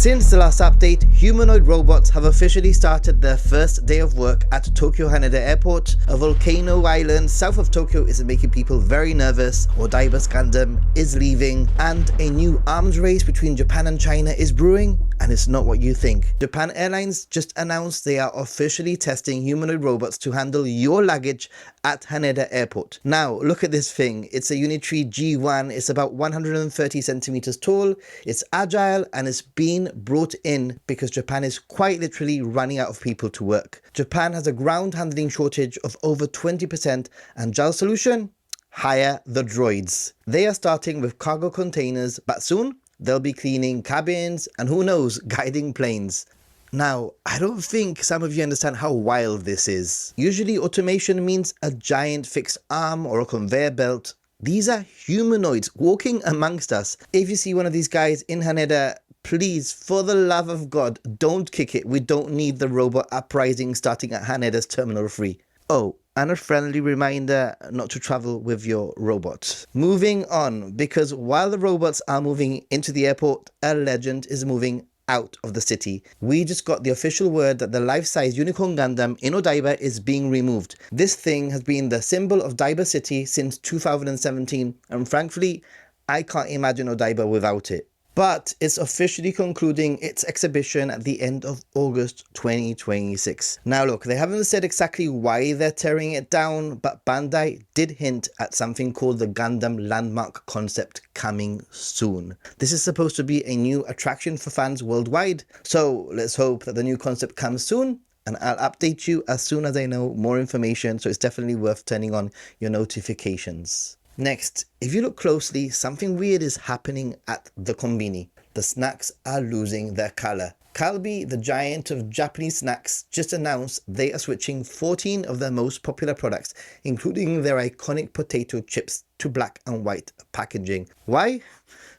Since the last update, humanoid robots have officially started their first day of work at Tokyo Haneda Airport. A volcano island south of Tokyo is making people very nervous, Odaiba's Gundam is leaving, and a new arms race between Japan and China is brewing, and it's not what you think. Japan Airlines just announced they are officially testing humanoid robots to handle your luggage at Haneda Airport. Now, look at this thing. It's a Unitree G1. It's about 130 centimeters tall. It's agile and it's been brought in because Japan is quite literally running out of people to work. Japan has a ground handling shortage of over 20%, and JAL's solution? Hire the droids. They are starting with cargo containers, but soon they'll be cleaning cabins and who knows, guiding planes. Now, I don't think some of you understand how wild this is. Usually automation means a giant fixed arm or a conveyor belt. These are humanoids walking amongst us. If you see one of these guys in Haneda, please, for the love of God, don't kick it. We don't need the robot uprising starting at Haneda's Terminal 3. Oh, and a friendly reminder not to travel with your robot. Moving on, because while the robots are moving into the airport, a legend is moving out of the city. We just got the official word that the life-size Unicorn Gundam in Odaiba is being removed. This thing has been the symbol of Odaiba City since 2017, and frankly, I can't imagine Odaiba without it. But it's officially concluding its exhibition at the end of August 2026. Now look, they haven't said exactly why they're tearing it down, but Bandai did hint at something called the Gundam Landmark concept coming soon. This is supposed to be a new attraction for fans worldwide, so let's hope that the new concept comes soon, and I'll update you as soon as I know more information, so it's definitely worth turning on your notifications. Next, if you look closely, something weird is happening at the konbini. The snacks are losing their color. Calbee, the giant of Japanese snacks, just announced they are switching 14 of their most popular products, including their iconic potato chips, to black and white packaging. Why?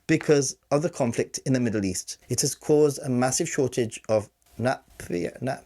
Because of the conflict in the Middle East. It has caused a massive shortage of naphtha.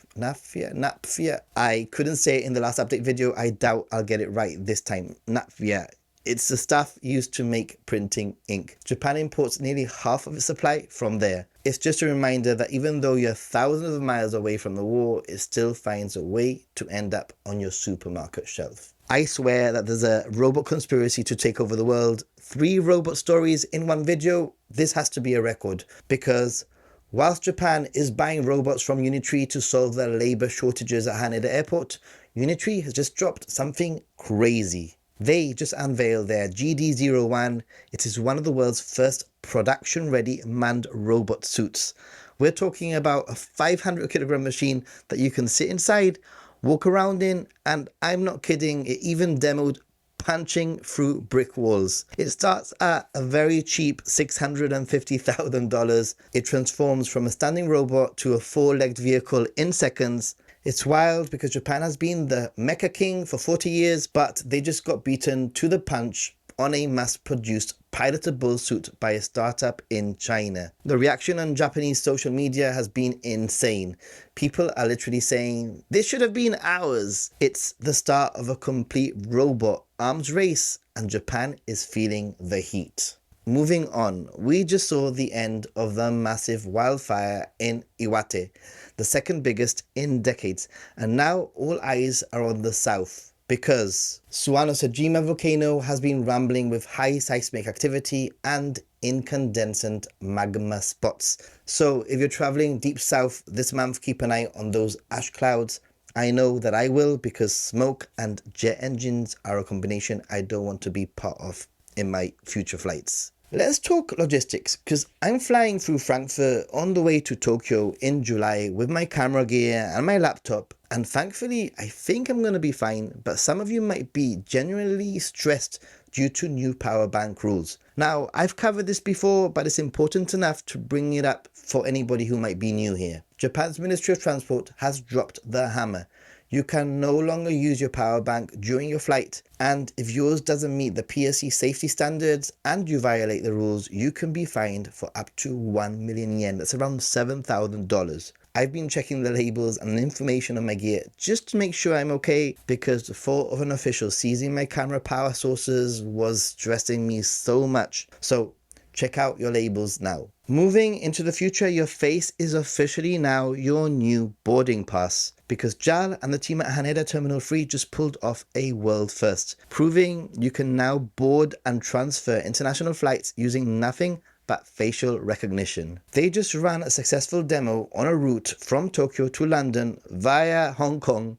I couldn't say it in the last update video. I doubt I'll get it right this time. Naphtha. It's the stuff used to make printing ink. Japan imports nearly half of its supply from there. It's just a reminder that even though you're thousands of miles away from the war, it still finds a way to end up on your supermarket shelf. I swear that there's a robot conspiracy to take over the world. 3 robot stories in one video. This has to be a record, because whilst Japan is buying robots from Unitree to solve their labor shortages at Haneda Airport, Unitree has just dropped something crazy. They just unveiled their GD01. It is one of the world's first production-ready manned robot suits. We're talking about a 500-kilogram machine that you can sit inside, walk around in, and I'm not kidding, it even demoed punching through brick walls. It starts at a very cheap $650,000. It transforms from a standing robot to a 4-legged vehicle in seconds. It's wild because Japan has been the Mecha king for 40 years, but they just got beaten to the punch on a mass-produced pilotable suit by a startup in China. The reaction on Japanese social media has been insane. People are literally saying, this should have been ours. It's the start of a complete robot arms race, and Japan is feeling the heat. Moving on, we just saw the end of the massive wildfire in Iwate, the second biggest in decades, and now all eyes are on the south because Suwanosejima volcano has been rumbling with high seismic activity and incandescent magma spots. So if you're traveling deep south this month, keep an eye on those ash clouds. I know that I will, because smoke and jet engines are a combination I don't want to be part of in my future flights. Let's talk logistics, because I'm flying through Frankfurt on the way to Tokyo in July with my camera gear and my laptop, and thankfully I think I'm going to be fine, but some of you might be genuinely stressed due to new power bank rules. Now, I've covered this before, but it's important enough to bring it up for anybody who might be new here. Japan's Ministry of Transport has dropped the hammer. You can no longer use your power bank during your flight, and if yours doesn't meet the PSC safety standards and you violate the rules, you can be fined for up to 1 million yen. That's around $7,000. I've been checking the labels and the information on my gear just to make sure I'm okay, because the thought of an official seizing my camera power sources was stressing me so much. So Check out your labels now. Moving into the future, your face is officially now your new boarding pass, because JAL and the team at Haneda Terminal 3 just pulled off a world first, proving you can now board and transfer international flights using nothing but facial recognition. They just ran a successful demo on a route from Tokyo to London via Hong Kong,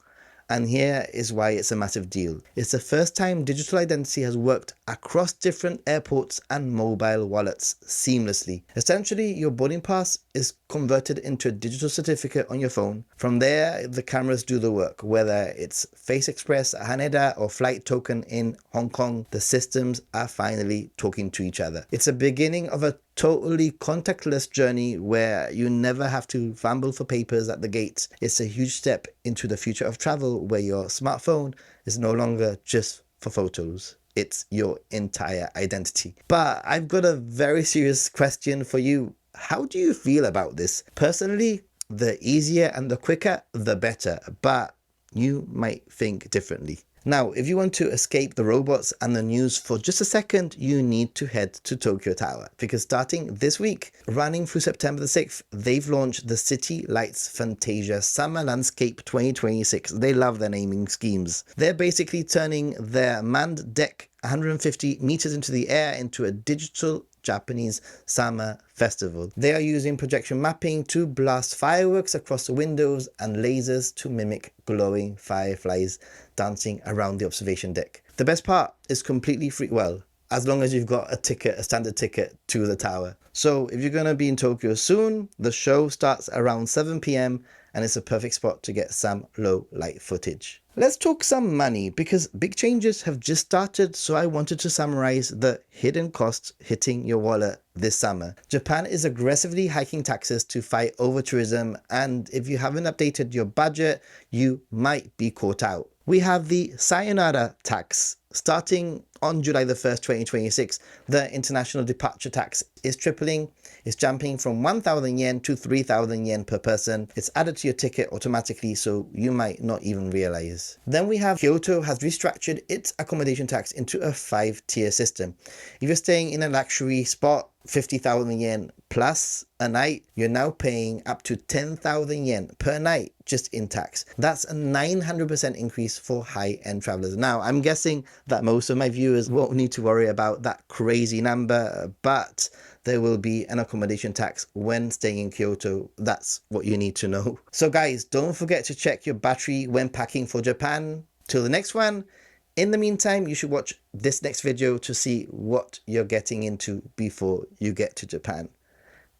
and here is why it's a massive deal. It's the first time digital identity has worked across different airports and mobile wallets seamlessly. Essentially, your boarding pass is converted into a digital certificate on your phone. From there, the cameras do the work, whether it's Face Express at Haneda or Flight Token in Hong Kong. The systems are finally talking to each other. It's a beginning of a totally contactless journey where you never have to fumble for papers at the gate. It's a huge step into the future of travel where your smartphone is no longer just for photos. It's your entire identity. But I've got a very serious question for you. How do you feel about this? Personally, the easier and the quicker, the better. But you might think differently. Now, if you want to escape the robots and the news for just a second, you need to head to Tokyo Tower, because starting this week, running through September the 6th, they've launched the City Lights Fantasia Summer Landscape 2026. They love their naming schemes. They're basically turning their manned deck 150 meters into the air into a digital Japanese summer festival. They are using projection mapping to blast fireworks across the windows and lasers to mimic glowing fireflies dancing around the observation deck. The best part is completely free, well, as long as you've got a ticket, a standard ticket to the tower. So if you're going to be in Tokyo soon, the show starts around 7 p.m. and it's a perfect spot to get some low light footage. Let's talk some money, because big changes have just started, so I wanted to summarize the hidden costs hitting your wallet this summer. Japan is aggressively hiking taxes to fight over tourism, and if you haven't updated your budget, you might be caught out. We have the Sayonara tax. Starting on July the 1st, 2026, the international departure tax is tripling. It's jumping from 1,000 yen to 3,000 yen per person. It's added to your ticket automatically, so you might not even realize. Then we have Kyoto has restructured its accommodation tax into a 5-tier system. If you're staying in a luxury spot, 50,000 yen plus a night, you're now paying up to 10,000 yen per night just in tax. That's a 900% increase for high-end travelers. Now, I'm guessing that most of my viewers won't need to worry about that crazy number, but there will be an accommodation tax when staying in Kyoto. That's what you need to know. So guys, don't forget to check your battery when packing for Japan. Till the next one. In the meantime, you should watch this next video to see what you're getting into before you get to Japan.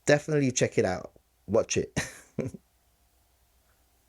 Definitely check it out. Watch it.